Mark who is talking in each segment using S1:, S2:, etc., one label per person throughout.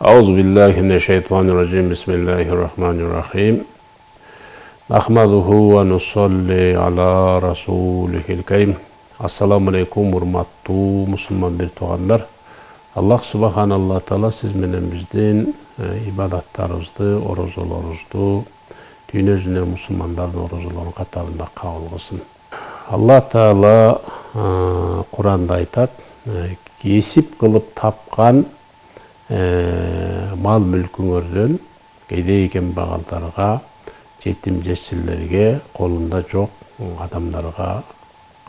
S1: Euzubillahimineşşeytanirracim. Bismillahirrahmanirrahim. Nahmaduhu ve nusalli ala rasulihil kerim. Assalamu alaikum hurmatlı Müslüman bir tuğanlar. Allah subhanallah taala siz menen bizdin ibadatlarımızды, orozolarımızды dünya yüzüne Müslümanların orozolarının katarında kabul kılsın. Allah Taala Kur'an'da aytat, kesip kılıp tapkan mal mülküңөрдөн кедей кембагалдарга, жетим жесирлерге, колунда жок адамдарга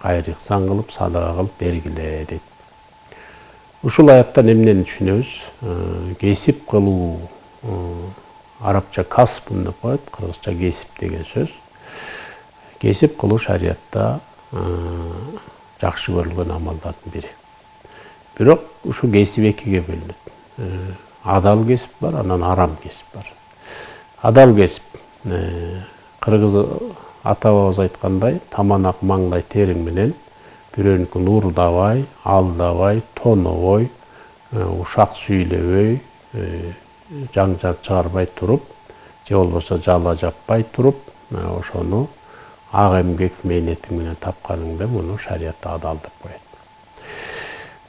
S1: кайыр ихсан кылып, садака кылып бергиле дейт. Ушул аяттан эмнени түшүнөбүз? Кесип кылуу, арабча касбын деп коет, кыргызча кесип деген сөз. Кесип кылуу шариятта жакшы көрүлгөн амалдардын бири. Бирок ушу кесип экиге бөлүнөт. Adal kesip var, anan haram kesip var. Adal kesip, Kırgız ata-babamız aytkanday, tamanak mаңдай терең менен бирөөнүкү уурдабай, алдабай, тонобой, ушак сүйлөбөй, жаңжак чыгарбай туруп, же болбосо жала жаппай туруп, ошону ак эмгек мээнети менен тапканыңда муну шариятта адал деп коет.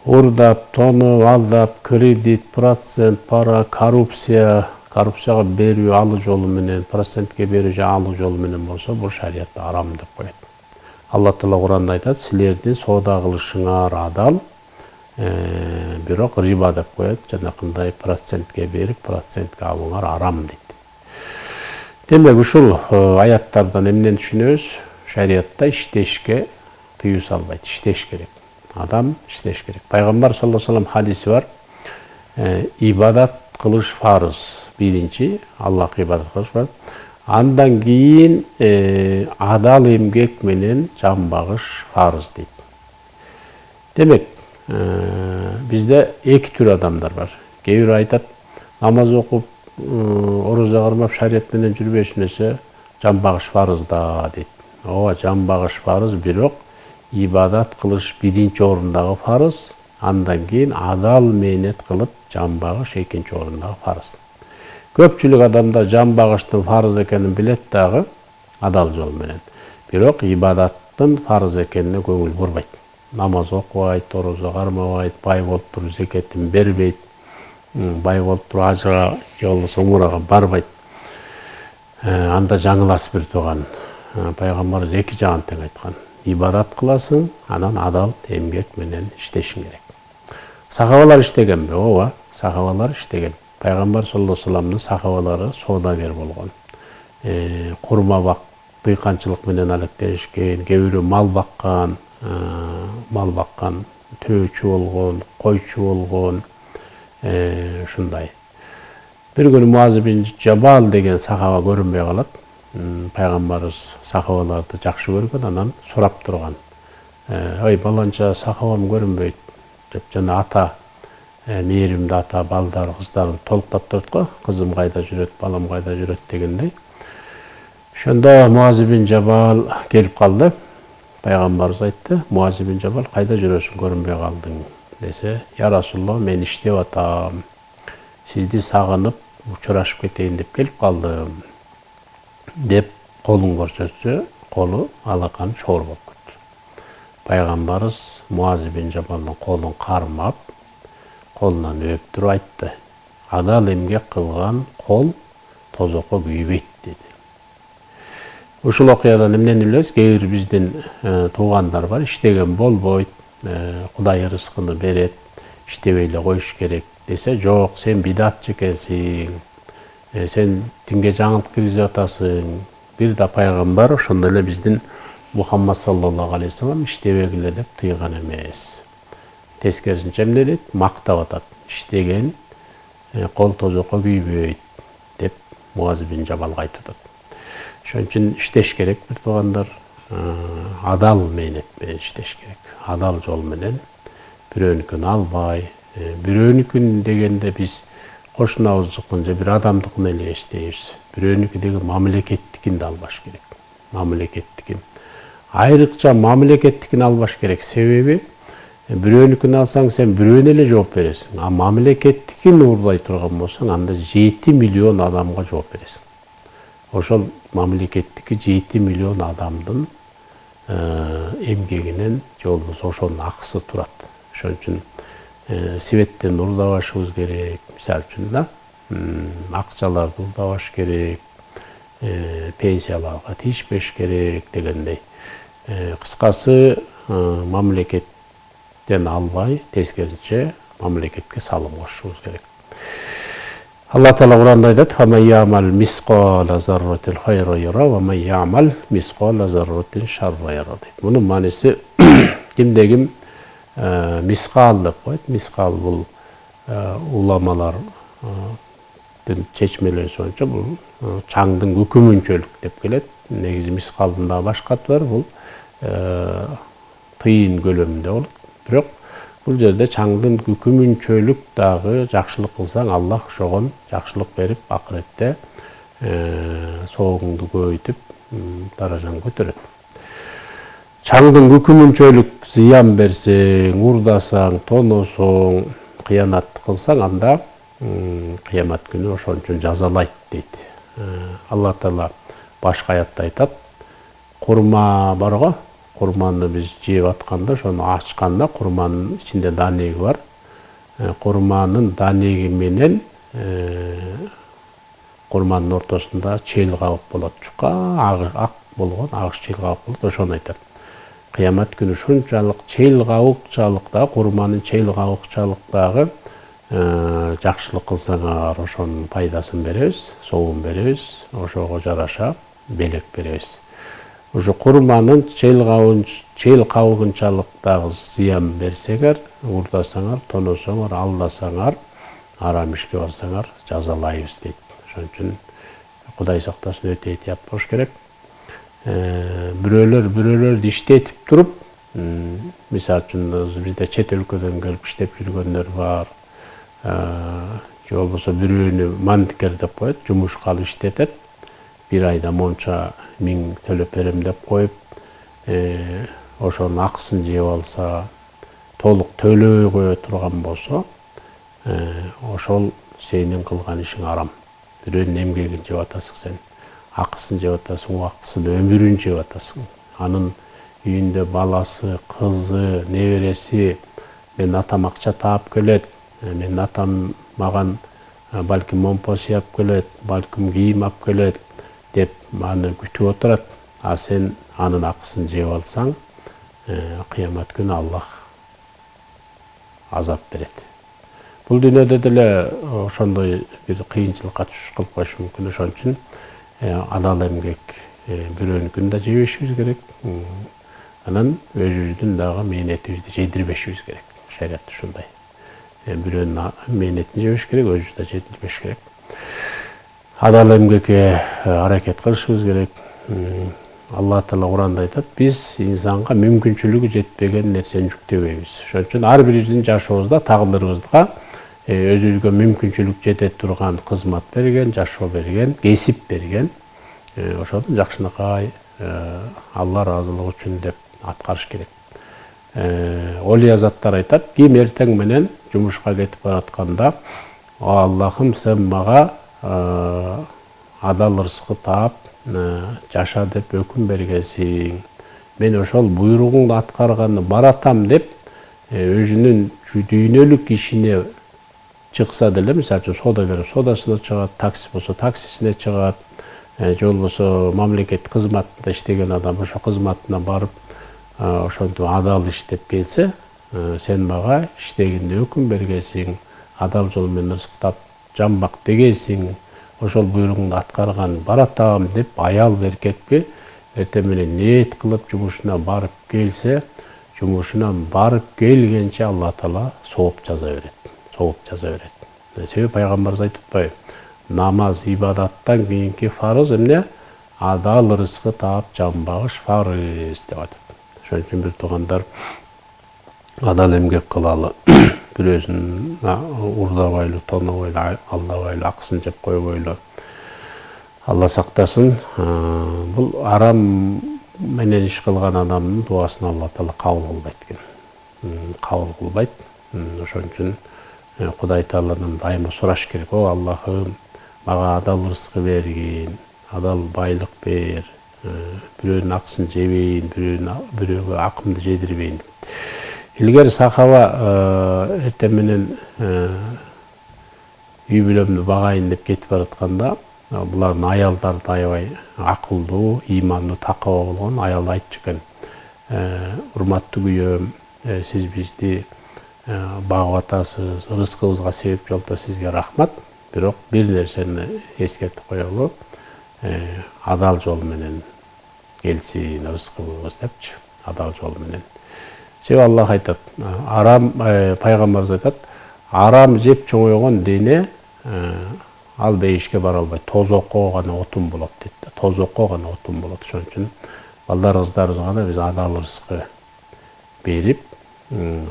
S1: Уурдап, тоноп, алдап, кредит, процент, пара, коррупцияга берүү алуу жолу менен, процентке берүү же алуу жолу менен болсо, бул шариятта арам деп коет. Алла Таала Кур'анда айтат, силердин соода кылышыңар адал, бирок риба деп коет, жанакындай процентке берип, процентке алууңар арам дейт. Демек ушул аяттардан эмнени түшүнөбүз? Шариятта иштешке тыюу салбайт, иштеш керек. Адам иштеш керек. Пайгамбар саллаллаху алейхи ва саллям хадиси бар. Ибадат кылыш фарыз. Биринчи, Аллахка ибадат кылыш фарыз. Андан кийин адал эмгек менен жан багыш фарыз дейт. Демек, бизде эки түр адамдар бар. Кээ бирөө айтат, намаз окуп, орозо кармап, шарият менен жүрбөшүнөсө жан багыш фарыз да дейт. Ооба, жан багыш фарыз, бирок ибадат кылыш биринчи орундагы фарыз, андан кийин адал мээнет кылып жан багыш экинчи орундагы фарыз. Көпчүлүк адамдар жан багыштын фарыз экенин билет дагы адал жол менен. Бирок ибадаттын фарыз экенине көңүл бурбайт. Намаз окубайт, орозо кармабайт, бай болуп туруп зекетин бербейт, бай болуп туруп ажга же болбосо умурага барбайт. Анда жаңылас бир тууган. Пайгамбарыбыз эки жагын тең айткан. Ибадат кыласың, анан адал эмгек менен иштешиң керек. Сахабалар иштегенби? Ооба, сахабалар иштеген. Пайгамбар саллаллаху алейхи ва салламдын сахабалары соодагер болгон. Курма бак, дыйканчылык менен алектенишкен, кээ бирөө мал баккан, төөчү болгон, койчу болгон, ушундай. Бир күнү Муаз бин Жабал деген сахаба көрүнбөй калат. Пайгамбарыбыз сахабаларды жакшы көргөн, анан сурап турган. Ой, баланча сахабам көрүнбөйт деп жана ата, мээримди ата, балдар, кыздар толуктап турат го. Кызым кайда жүрөт, балам кайда жүрөт дегендей. Ошондо Муаз бин Жабал келип калды. Пайгамбарыбыз айтты, Муаз бин Жабал кайда жүрөсүң, көрүнбөй калдың десе, я Расулулла, мен иштеп атам. Сизди сагынып, учурашып кетейин деп келип калдым деп колун көрсөтсө, колу алакан шоор болуп кетти. Пайгамбарыбыз Муаз бин Жабалдын колун кармап, колунан өп туруп айтты. Адал эмгек кылган кол тозокко күйбөйт деди. Ушул окуядан эмнени билебиз? Кээ бир биздин туугандар бар, иштеген болбойт, Кудай рызкыны берет, иштебей эле коюш керек десе, жок, сен бидатчы экенсиң, сен динге жаңылык киргизип атасың. Бир да пайгамбар ошондой эле биздин Мухаммад саллаллаху алейхи ва саллям иштебегиле деп тыйган эмес. Тескерисинче эмне дейт? Мактап атат. Иштеген кол тозокко күйбөйт деп Муаз бин Жабалга айтып атат. Ошон үчүн иштеш керек бир туугандар, адал мээнет менен иштеш керек. Адал жол менен бирөөнүкүн албай, бирөөнүкүн дегенде биз кошунабыздыкын же бир адамдыкын эле иштейбиз. Бирөөнүкү деген мамлекеттикин да албаш керек. Мамлекеттикин. Айрыкча мамлекеттикин албаш керек. Себеби Бирөөнүкүн алсаң сен бирөөнө эле жооп бересиң. А мамлекеттикин уурдай турган болсоң анда 7 миллион адамга жооп бересиң. Ошол мамлекеттики 7 миллион адамдын эмгегинен же болбосо ошонун акысы турат. Ошон үчүн светтен уурдабашыбыз керек, мисалы үчүн да, акчаларды уурдабаш керек, пенсияларга тийишпеш керек дегендей. Кыскасы мамлекеттен албай, тескерисинче мамлекетке салым кошушубуз керек. Алла Таала Кур'анда айтат: "Фаман я'мал мисқала зарратин хайран яра, ва ман я'мал мисқала зарратин шарран яра" дейт. Мунун мааниси кимде-ким мисқал деп коет. Мисқал бул уламалардын чечмелери боюнча бул чаңдын көкүмүнчөлүк деп келет. Негизи мисқалдын да башка аты бар, бул тыйын көлөмүндө болот. Бирок бул жерде чаңдын күкүмүнчөлүк дагы жакшылык кылсаң, Аллах ошогон жакшылык берип, акыретте соогуңду көбөйтүп, даражаң көтөрөт. Чаңдын күкүмүнчөлүк зыян берсең, уурдасаң, тоносоң, кыянат кылсаң, анда кыямат күнү ошон үчүн жазалайт дейт. Алла Таала башка аятта айтат: "Курма барго, курманы биз жеп атканда, ошону ачканда курманын ичинде данеги бар. Курманын данеги менен курманын ортосунда чел кабык болот. Чука ак болгон агыш чел кабык болот. Ошону айтат. Кыямат күнү ушунчалык чел кабыкчалык да, курманын чел кабыкчалык дагы жакшылык кылсаңар ошонун пайдасын беребиз, соогун беребиз, ошого жараша белек беребиз. Ошо курманын чел кабыгынчалык дагы зыян берсеңер, уурдасаңар, тоносоңор, алдасаңар, арам ишке барсаңар, жазалайбыз дейт. Ошон үчүн Кудай сактасын, өтө этият болуш керек. Бирөөлөрдү иштетип туруп, мисалы үчүн бизде чет өлкөдөн келип иштеп жүргөндөр бар. Же болбосо бирөөнү мандикер деп коет, жумушка алып иштетет. Bir ayda монча миң төлөп берем деп коюп, ошонун акысын жеп алса, толук төлөбөй кое турган болсо, ошол сенин кылган ишиң арам. Бирөөнүн эмгегин жеп атасың сен, акысын жеп атасың, убактысын, өмүрүн жеп атасың. Анын үйүндө баласы, кызы, небереси, мен атам акча таап келет, мен атам маган балким момпос яп келет, балким кийим ап келет деп аны күтүп отурат. А сен анын акысын жеп алсаң, кыямат күнү Аллах азап берет. Бул дүйнөдө деле ошондой бир кыйынчылыкка түшүш кылып коюшу мүмкүн. Ошон үчүн адал эмгек бирөөнүкүн да жебешибиз керек. Анан өзүбүздүн дагы мээнетибизди жедирбешибиз керек. Шариат ушундай. Бирөөнүн мээнетин жебеш керек, өзүбүз да жедирбеш керек. Адал эмгекке аракет кылышыбыз керек. Алла Таала Кур'анда айтат: "Биз инсанга мүмкүнчүлүгү жетпеген нерсени жүктөбөйбүз." Ошон үчүн ар бирибиздин жашообузда, тагдырыбызга өзүбүзгө мүмкүнчүлүк жете турган кызмат берген, жашоо берген, кесип берген. Ошону жакшынакай Алла ыраазылыгы үчүн деп аткарыш керек. Олия заттар айтат: "Ким эртең менен жумушка кетип баратканда, Аллахым, сен мага адал ырзкы таап, жаша деп өкүм бергенсиң. Мен ошол буйругуңду аткарганы баратам" деп өзүнүн дүйнөлүк ишине чыкса деле, мисалы үчүн соодагер соодасына чыгат, такси болсо таксисине чыгат, же болбосо мамлекет кызматында иштеген адам ошо кызматына барып, ошентип адал иштеп келсе, сен мага иштегенде өкүм бергенсиң, адал жол менен ырзыктап жамбак дегенсиң, ошол буйругуңду аткарган баратам деп аял эркекке эртең менен ниет кылып жумушуна барып келсе, жумушунан барып келгенче Алла Таала сооп жаза берет. Себеби пайгамбарыбыз айтып атпайбы? Намаз ибадаттан кийинки фарыз эмне? Адал ырзкы таап жамбагыш фарыз деп атат. Ошон үчүн бир туугандар, адал эмгек кылалы, бирөөсүн уурдабайлы, тонобойлу, алдабайлы, акысын жеп койбойлу. Алла сактасын. Бул арам менен иш кылган адамдын дубасын Алла Таала кабыл кылбайт экен. кабыл кылбайт. Ошон үчүн Кудай Тааладан дайыма сураш керек. О Аллахым, мага адал рызкы бергин, адал байлык бер, бирөөнүн акысын жебейин, бирөөгө акымды жедирбейин. Илгери сахаба эртең менен үй бүлөмдү багайын деп кетип баратканда, булардын аялдары да аябай акылдуу, имандуу, такаба болгон. Аял айтчу экен: урматтуу күйөөм, сиз бизди багып атасыз, рызкыбызга себепчи болуп атасыз, сизге рахмат. Бирок бир нерсени эскертип коелу, адал жол менен келсин рызкыбыз депчи, адал жол менен. Себеби Аллах айтат, арам, пайгамбарыбыз айтат, арам жеп чоңойгон дене ал бейишке бара албайт, тозокко гана отун болот дейт. Тозокко гана отун болот. Ошон үчүн балдарыбыздарыбызга да биз адал рызкы берип,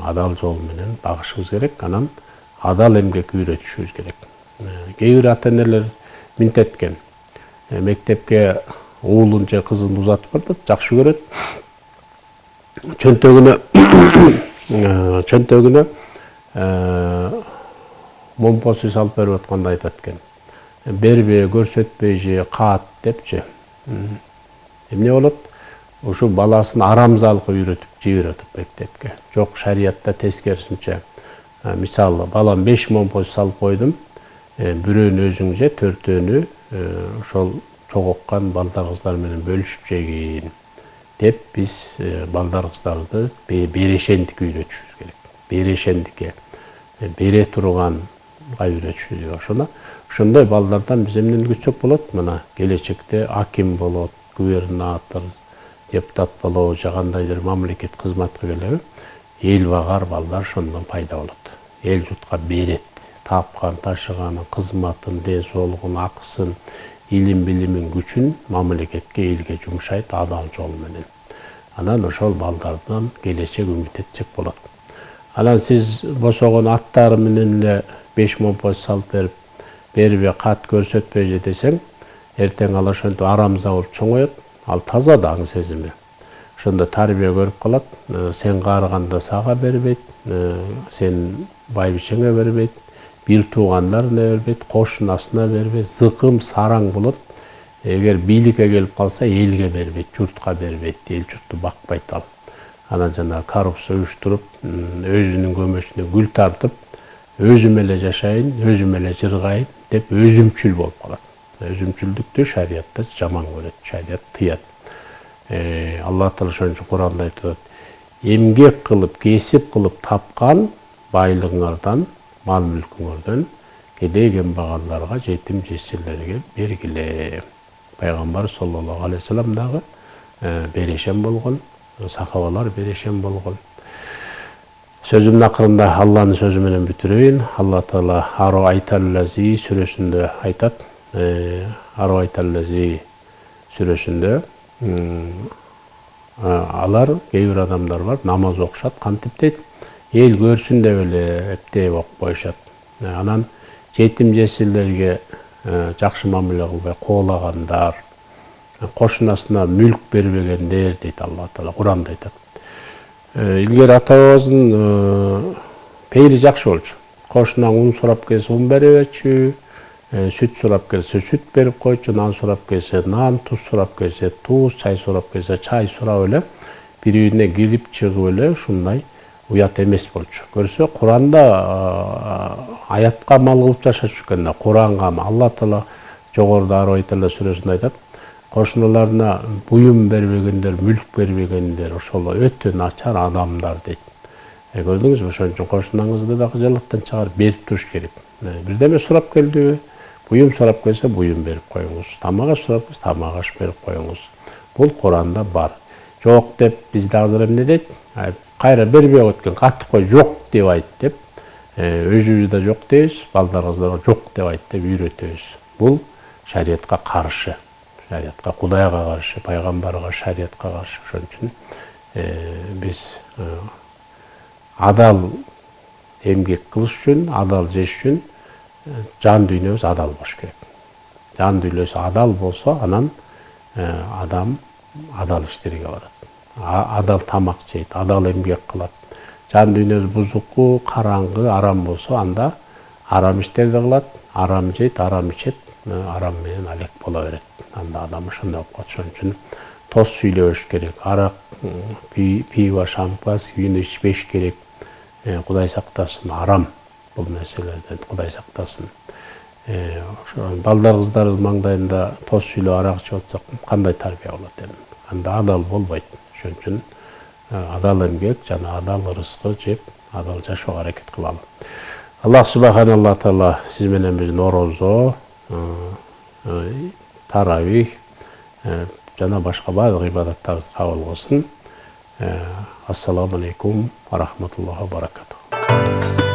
S1: адал жол менен багышыбыз керек, анан адал эмгек үйрөтүшүбүз керек. Кээ бир ата-энелер минтеткен, мектепке уулун же кызын узатып бардат, жакшы көрөт. Чөнтөгүнө момпосу салып берип атканда айтат экен: бербей, көрсөтпөй же, каат депчи. Эмне болот? Ушу баласын арамзалыкка үйрөтүп жиберип атат мектепке. Жок, шариятта тескерисинче. Мисалы, балам 5 момпос салып койдум, бирөөнү өзүң же, 4-өөнү ошол чогоккан балдар кыздар менен бөлүшүп жегин деп биз балдар кыздарды берешендикке үйрөтүшүбүз керек. Берешендикке, бере турганга үйрөтүшүбүз керек. Ошондой балдардан биз эмнени күтсөк болот? Мына келечекте аким болот, губернатор, депутат болобу, же кандайдыр мамлекет кызматкерлери, эл багар балдар ошондон пайда болот. Эл журтка берет, тапкан, ташыганын, кызматын, ден соолугун, акысын, илим билимин, күчүн мамлекетке, элге жумшайт адал жол менен. Анан ошол балдардан келечек үмүт этсек болот. Анан сиз босогон аттары менен эле 5 момпос салып бербей, кат, көрсөтпөй же десең, эртең ал ошентип арамза болуп чоңоет. Ал таза да аң сезими. Ошондо тарбия көрүп калат. Сен каарыганда сага бербейт, сен байбичеңе бербейт, бир туугандарына бербейт, кошунасына бербейт, зыкым сараң болот. Эгер бийликке келип калса, элге бербейт, журтка бербейт, эл журтту бакпайт ал. Анан жана коррупция уюштуруп, өзүнүн көмөчүнө гүл тартып, өзүм эле жашайын, өзүм эле жыргайын деп өзүмчүл болуп калат. Өзүмчүлдүктү шариятта жаман көрөт, шарият тыят. Алла Таала ошон үчүн Куранда айтып атат: эмгек кылып, кесип кылып тапкан байлыгыңардан, мал мүлкүңөрдөн кедей кембагалдарга, жетим жесирлерге бергиле. Пайгамбар саллаллаху алейхи вассалам дагы берешен болгон, сахабалар берешен болгон. Сөзүмдүн акырында Алланын сөзү менен бүтүрөйүн. Алла Таала Ар-Райт-ал-Лази сүрөсүндө айтат. Ар-Райт-ал-Лази сүрөсүндө алар, кээ бир адамдар бар, намаз окушат, кантип дейт, эл көрсүн деп эле эптеп окуп коюшат. Анан жетим жесирлерге жакшы мамиле кылбай коолагандар, кошунасына мүлк бербегендер дейт Алла Таала, Куранда айтат. Илгери ата-бабабыздын пейри жакшы болчу. Кошунан ун сурап келсе ун бере берчү, süt сурап келсе süt берип койчу, нан сурап келсе нан, туз сурап келсе туз, чай сурап келсе чай сурап эле бири үйүнө кирип чыгып эле ушундай уят эмес болчу. Көрсө, Куранда аятка мал кылып жашачу экен. Куранга Алла Таала жогоруда Ар-Райт-ал-Лази сүрөсүндө айтат: кошуналарына буюм бербегендер, мүлк бербегендер ошол өтө начар адамдар дейт. Көрдүңүзбү? Ошон үчүн кошунаңызды дагы жалаттан чыгарып берип туруш керек. Бирдеме сурап келдиби? Буюм сурап келсе буюм берип коюңуз. Тамак аш сурап келсе тамак аш берип коюңуз. Бул Куранда бар. Жок деп бизде азыр эмне дейт? Кайра бербей өткөн, катып кой, жок деп айт деп. Өзүбүз да жок дейбиз, балдар кыздарга жок деп айт деп үйрөтөбүз. Бул шариятка каршы. Шариятка, Кудайга каршы, пайгамбарга, шариятка каршы. Ошон үчүн биз адал эмгек кылыш үчүн, адал жеш үчүн жан дүйнөбүз адал болуш керек. Жан дүйнөсү адал болсо, анан адам адал иштерге барат. Адал тамак жейт, адал эмгек кылат, жан дүйнөсү бузуку, караңгы, арам болсо, анда арам иштерди кылат, арам жейт, арам ичет, арам менен алек боло берет. Анда адам ошондой болуп калат. Ошон үчүн тоз сүйлөбөш керек. Арак, пиво, шампанский, вино ичпеш керек. Кудай сактасын, арам бул нерселерден Кудай сактасын. Ошо балдар кыздарыбыз маңдайында тоз сүйлөп арак ичип атсак, кандай тарбия болот эми? Анда адал болбойт. Ошон үчүн адал эмгек жана адал рызкы жеп, адал жашоого аракет кылалы. Аллах субханалла таала сиз менен биздин орозо, таравих жана башка баардык ибадаттарыбызды кабыл кылсын. Ассаламу алейкум ва рахматуллахи ва баракатух.